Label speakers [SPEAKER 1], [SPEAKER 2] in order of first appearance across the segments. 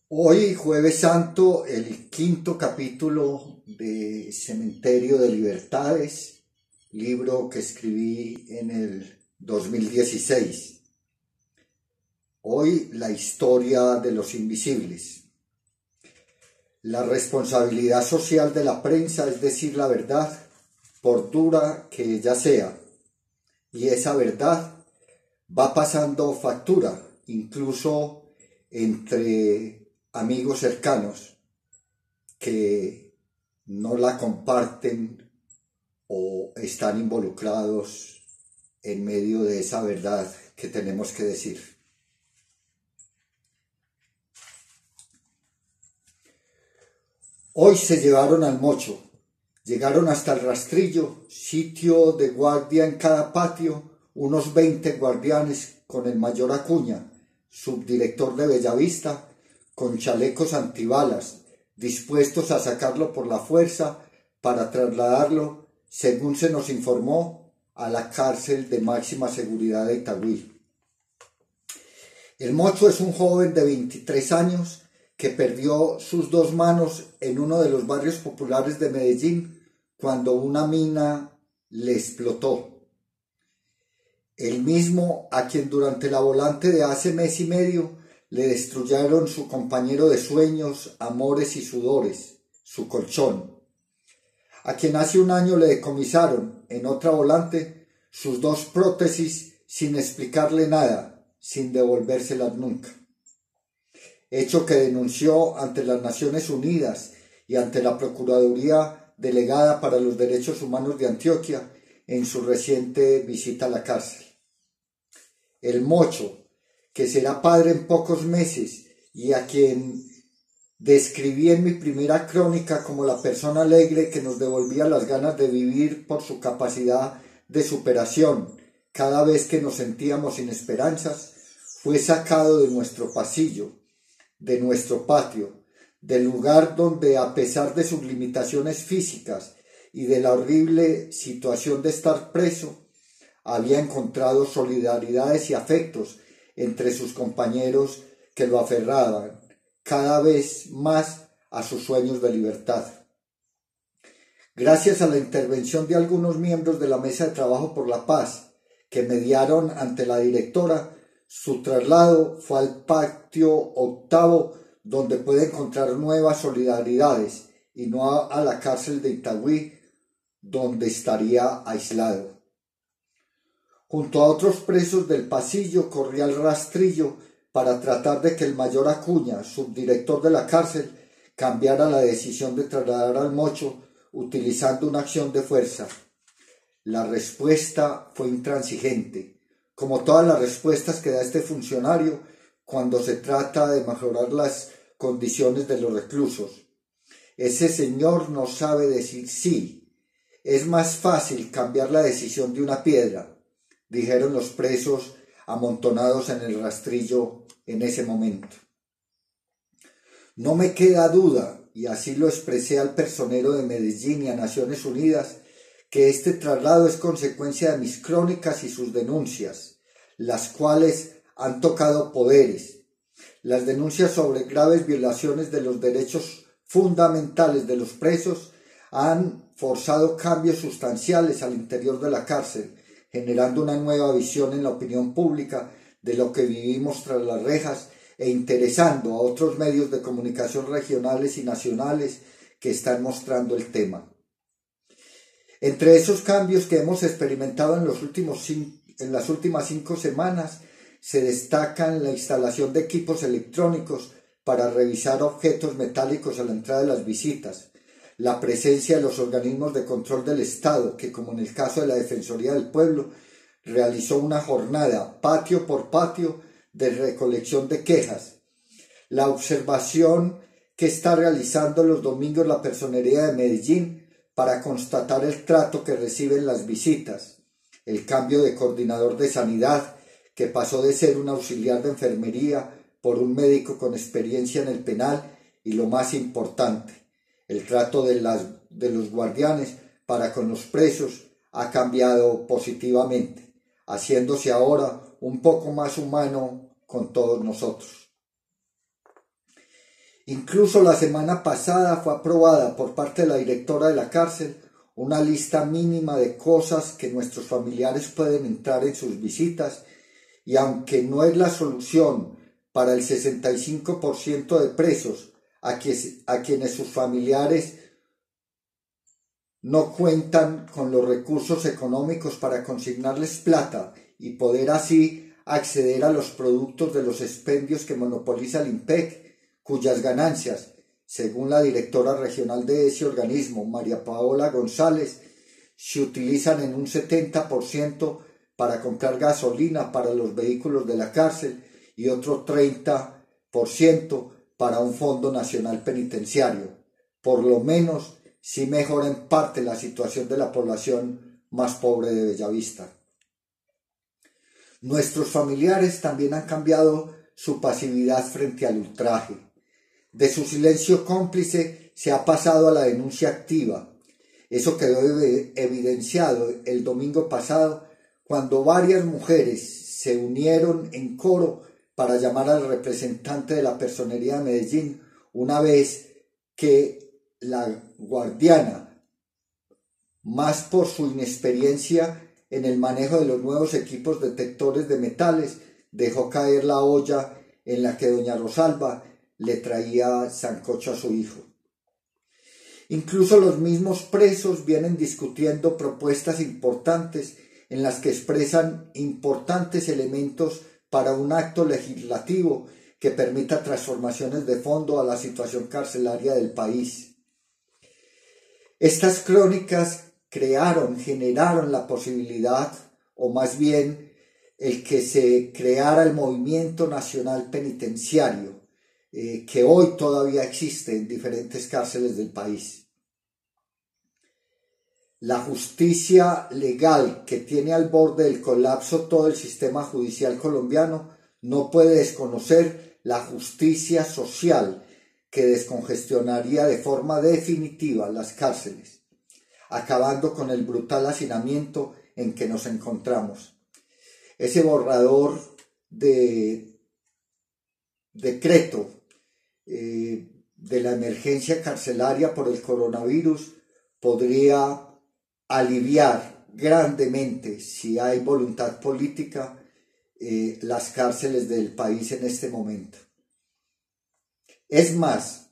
[SPEAKER 1] Hoy, Jueves Santo, el quinto capítulo de Cementerio de Libertades, libro que escribí en el 2016. Hoy, la historia de los invisibles. La responsabilidad social de la prensa es decir la verdad, por dura que ella sea, y esa verdad va pasando factura, incluso entre amigos cercanos que no la comparten o están involucrados en medio de esa verdad que tenemos que decir. Hoy se llevaron al Mocho, llegaron hasta el Rastrillo, sitio de guardia en cada patio, unos 20 guardianes con el mayor Acuña, subdirector de Bellavista, con chalecos antibalas, dispuestos a sacarlo por la fuerza para trasladarlo, según se nos informó, a la cárcel de máxima seguridad de Itagüí. El Mocho es un joven de 23 años que perdió sus dos manos en uno de los barrios populares de Medellín cuando una mina le explotó. El mismo a quien durante la volante de hace mes y medio le destruyeron su compañero de sueños, amores y sudores, su colchón. A quien hace un año le decomisaron en otra volante sus dos prótesis sin explicarle nada, sin devolvérselas nunca. Hecho que denunció ante las Naciones Unidas y ante la Procuraduría Delegada para los Derechos Humanos de Antioquia en su reciente visita a la cárcel. El Mocho, que será padre en pocos meses y a quien describí en mi primera crónica como la persona alegre que nos devolvía las ganas de vivir por su capacidad de superación cada vez que nos sentíamos sin esperanzas, fue sacado de nuestro pasillo, de nuestro patio, del lugar donde, a pesar de sus limitaciones físicas y de la horrible situación de estar preso, había encontrado solidaridades y afectos entre sus compañeros que lo aferraban cada vez más a sus sueños de libertad. Gracias a la intervención de algunos miembros de la Mesa de Trabajo por la Paz, que mediaron ante la directora, su traslado fue al patio octavo, donde puede encontrar nuevas solidaridades, y no a la cárcel de Itagüí, donde estaría aislado. Junto a otros presos del pasillo corría el Rastrillo para tratar de que el mayor Acuña, subdirector de la cárcel, cambiara la decisión de trasladar al Mocho utilizando una acción de fuerza. La respuesta fue intransigente, como todas las respuestas que da este funcionario cuando se trata de mejorar las condiciones de los reclusos. Ese señor no sabe decir sí. Es más fácil cambiar la decisión de una piedra, dijeron los presos amontonados en el Rastrillo en ese momento. No me queda duda, y así lo expresé al personero de Medellín y a Naciones Unidas, que este traslado es consecuencia de mis crónicas y sus denuncias, las cuales han tocado poderes. Las denuncias sobre graves violaciones de los derechos fundamentales de los presos han forzado cambios sustanciales al interior de la cárcel, generando una nueva visión en la opinión pública de lo que vivimos tras las rejas e interesando a otros medios de comunicación regionales y nacionales que están mostrando el tema. Entre esos cambios que hemos experimentado en las últimas 5 semanas, se destacan la instalación de equipos electrónicos para revisar objetos metálicos a la entrada de las visitas, la presencia de los organismos de control del Estado, que, como en el caso de la Defensoría del Pueblo, realizó una jornada patio por patio de recolección de quejas, la observación que está realizando los domingos la Personería de Medellín para constatar el trato que reciben las visitas, el cambio de coordinador de sanidad, que pasó de ser un auxiliar de enfermería por un médico con experiencia en el penal, y lo más importante, el trato de los guardianes para con los presos ha cambiado positivamente, haciéndose ahora un poco más humano con todos nosotros. Incluso la semana pasada fue aprobada por parte de la directora de la cárcel una lista mínima de cosas que nuestros familiares pueden entrar en sus visitas, y aunque no es la solución para el 65% de presos a quienes sus familiares no cuentan con los recursos económicos para consignarles plata y poder así acceder a los productos de los expendios que monopoliza el IMPEC, cuyas ganancias, según la directora regional de ese organismo, María Paola González, se utilizan en un 70% para comprar gasolina para los vehículos de la cárcel y otro 30% para un fondo nacional penitenciario. Por lo menos, sí mejora en parte la situación de la población más pobre de Bellavista. Nuestros familiares también han cambiado su pasividad frente al ultraje. De su silencio cómplice se ha pasado a la denuncia activa. Eso quedó evidenciado el domingo pasado cuando varias mujeres se unieron en coro para llamar al representante de la Personería de Medellín, una vez que la guardiana, más por su inexperiencia en el manejo de los nuevos equipos detectores de metales, dejó caer la olla en la que doña Rosalba le traía sancocho a su hijo. Incluso los mismos presos vienen discutiendo propuestas importantes en las que expresan importantes elementos para un acto legislativo que permita transformaciones de fondo a la situación carcelaria del país. Estas crónicas generaron la posibilidad, o más bien el que se creara el Movimiento Nacional Penitenciario, que hoy todavía existe en diferentes cárceles del país. La justicia legal, que tiene al borde del colapso todo el sistema judicial colombiano, no puede desconocer la justicia social, que descongestionaría de forma definitiva las cárceles, acabando con el brutal hacinamiento en que nos encontramos. Ese borrador de decreto de la emergencia carcelaria por el coronavirus podría aliviar grandemente, si hay voluntad política, las cárceles del país en este momento. Es más,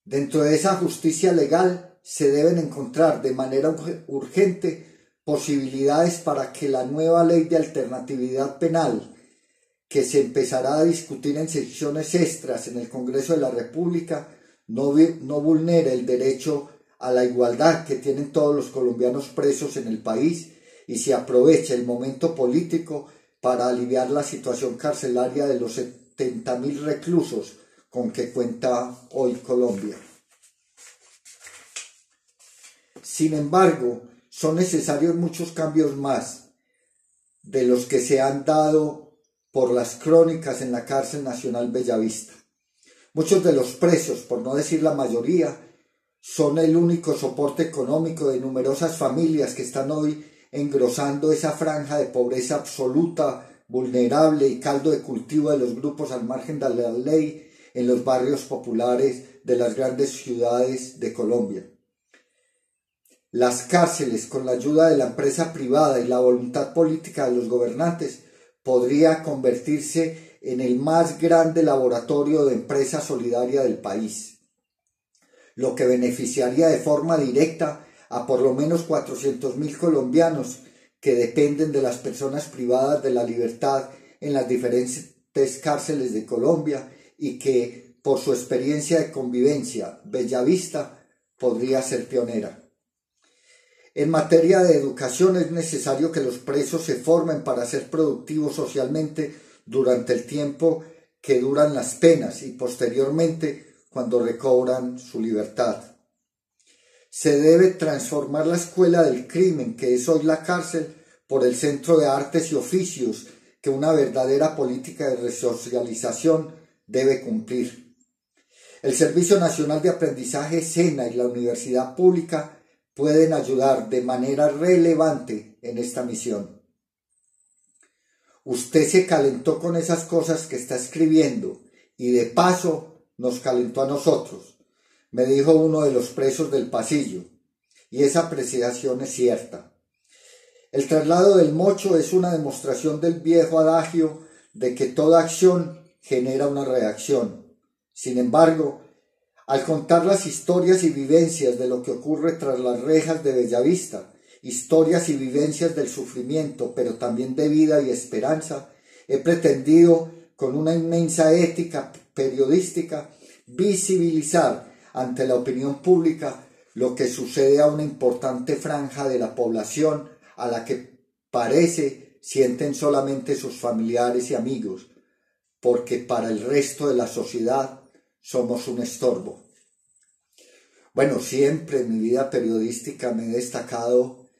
[SPEAKER 1] dentro de esa justicia legal se deben encontrar de manera urgente posibilidades para que la nueva ley de alternatividad penal, que se empezará a discutir en sesiones extras en el Congreso de la República, no vulnere el derecho a la igualdad que tienen todos los colombianos presos en el país y se aproveche el momento político para aliviar la situación carcelaria de los 70.000 reclusos con que cuenta hoy Colombia. Sin embargo, son necesarios muchos cambios más de los que se han dado por las crónicas en la cárcel nacional Bellavista. Muchos de los presos, por no decir la mayoría, son el único soporte económico de numerosas familias que están hoy engrosando esa franja de pobreza absoluta, vulnerable y caldo de cultivo de los grupos al margen de la ley en los barrios populares de las grandes ciudades de Colombia. Las cárceles, con la ayuda de la empresa privada y la voluntad política de los gobernantes, podría convertirse en el más grande laboratorio de empresa solidaria del país, lo que beneficiaría de forma directa a por lo menos 400.000 colombianos que dependen de las personas privadas de la libertad en las diferentes cárceles de Colombia y que, por su experiencia de convivencia, Bellavista podría ser pionera. En materia de educación es necesario que los presos se formen para ser productivos socialmente durante el tiempo que duran las penas y posteriormente cuando recobran su libertad. Se debe transformar la escuela del crimen, que es hoy la cárcel, por el Centro de Artes y Oficios, que una verdadera política de resocialización debe cumplir. El Servicio Nacional de Aprendizaje SENA y la Universidad Pública pueden ayudar de manera relevante en esta misión. Usted se calentó con esas cosas que está escribiendo y de paso nos calentó a nosotros, me dijo uno de los presos del pasillo, y esa apreciación es cierta. El traslado del mocho es una demostración del viejo adagio de que toda acción genera una reacción. Sin embargo, al contar las historias y vivencias de lo que ocurre tras las rejas de Bellavista, historias y vivencias del sufrimiento, pero también de vida y esperanza, he pretendido, con una inmensa ética periodística, visibilizar ante la opinión pública lo que sucede a una importante franja de la población a la que parece sienten solamente sus familiares y amigos, porque para el resto de la sociedad somos un estorbo. Bueno, siempre en mi vida periodística me he destacado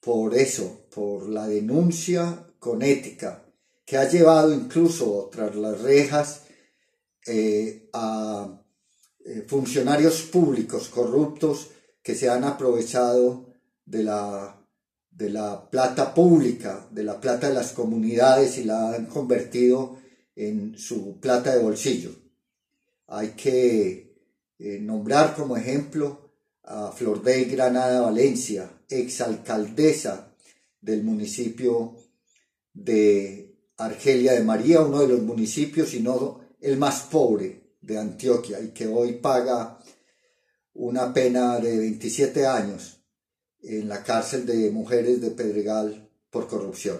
[SPEAKER 1] por eso, por la denuncia con ética, que ha llevado incluso tras las rejas a funcionarios públicos corruptos que se han aprovechado de la plata pública, de la plata de las comunidades y la han convertido en su plata de bolsillo. Hay que nombrar como ejemplo a Flordey Granada Valencia, exalcaldesa del municipio de Argelia de María, uno de los municipios, si no el más pobre de Antioquia, y que hoy paga una pena de 27 años en la cárcel de mujeres de Pedregal por corrupción.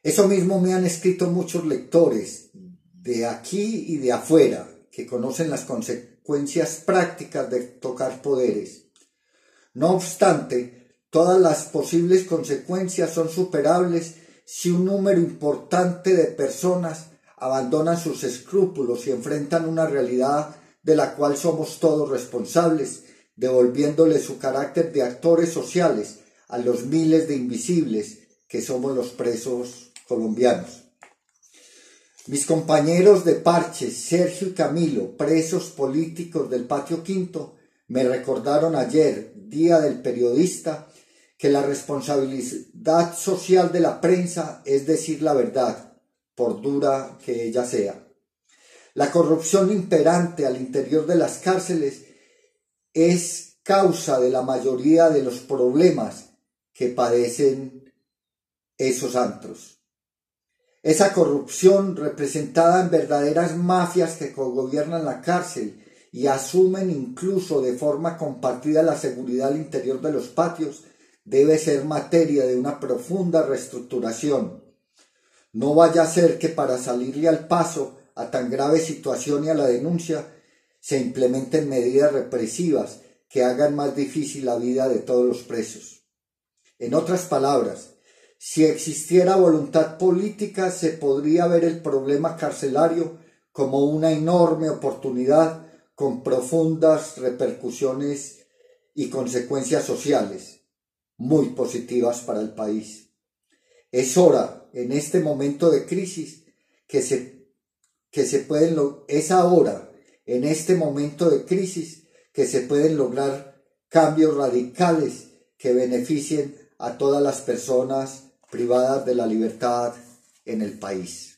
[SPEAKER 1] Eso mismo me han escrito muchos lectores de aquí y de afuera, que conocen las consecuencias prácticas de tocar poderes. No obstante, todas las posibles consecuencias son superables si un número importante de personas abandonan sus escrúpulos y enfrentan una realidad de la cual somos todos responsables, devolviéndole su carácter de actores sociales a los miles de invisibles que somos los presos colombianos. Mis compañeros de parche, Sergio y Camilo, presos políticos del Patio Quinto, me recordaron ayer, Día del Periodista, que la responsabilidad social de la prensa es decir la verdad, por dura que ella sea. La corrupción imperante al interior de las cárceles es causa de la mayoría de los problemas que padecen esos antros. Esa corrupción representada en verdaderas mafias que cogobiernan la cárcel y asumen incluso de forma compartida la seguridad al interior de los patios debe ser materia de una profunda reestructuración. No vaya a ser que para salirle al paso a tan grave situación y a la denuncia se implementen medidas represivas que hagan más difícil la vida de todos los presos. En otras palabras, si existiera voluntad política, se podría ver el problema carcelario como una enorme oportunidad con profundas repercusiones y consecuencias sociales muy positivas para el país. Es hora, en este momento de crisis, en este momento de crisis, que se pueden lograr cambios radicales que beneficien a todas las personas privadas de la libertad en el país.